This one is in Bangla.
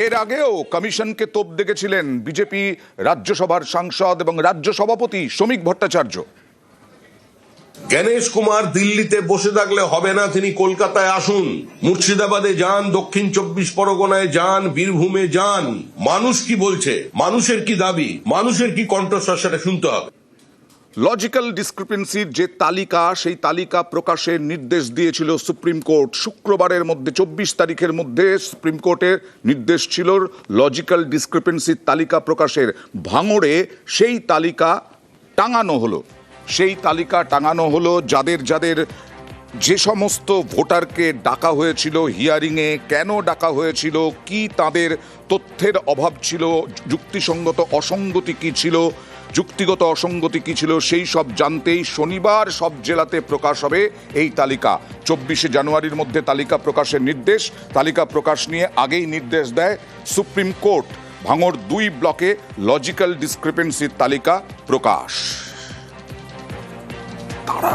এর আগেও কমিশনকে তোপ দেখেছিলেন বিজেপি রাজ্যসভার সাংসদ এবং রাজ্য সভাপতি শ্রমিক ভট্টাচার্য। গণেশ কুমার দিল্লিতে বসে থাকলে হবে না, তিনি কলকাতায় আসুন, মুর্শিদাবাদে যান, দক্ষিণ 24 পরগনায় যান, বীরভূমে যান। মানুষ কি বলছে, মানুষের কি দাবি, মানুষের কি কণ্ঠস্বর, সেটা শুনতে হবে। লজিক্যাল ডিসক্রিপেন্সির যে তালিকা, সেই তালিকা প্রকাশের নির্দেশ দিয়েছিল সুপ্রিম কোর্ট শুক্রবারের মধ্যে। 24 তারিখের মধ্যে সুপ্রিম কোর্টের নির্দেশ ছিল লজিক্যাল ডিসক্রিপেন্সির তালিকা প্রকাশের। ভাঙড়ে সেই তালিকা টাঙানো হলো। সেই তালিকা টাঙানো হলো যাদের যাদের যে সমস্ত ভোটারকে ডাকা হয়েছিল হিয়ারিংয়ে, কেন ডাকা হয়েছিল, কি তাদের তথ্যের অভাব ছিল, যুক্তিসঙ্গত অসঙ্গতি কী ছিল, যুক্তিগত অসঙ্গতি কী ছিল, সেই সব জানতেই শনিবার সব জেলাতে প্রকাশ হবে এই তালিকা। 24শে জানুয়ারির মধ্যে তালিকা প্রকাশের নির্দেশ। তালিকা প্রকাশ নিয়ে আগেই নির্দেশ দেয় সুপ্রিম কোর্ট। ভাঙড় 2 ব্লকে লজিক্যাল ডিসক্রিপেন্সির তালিকা প্রকাশ। তারা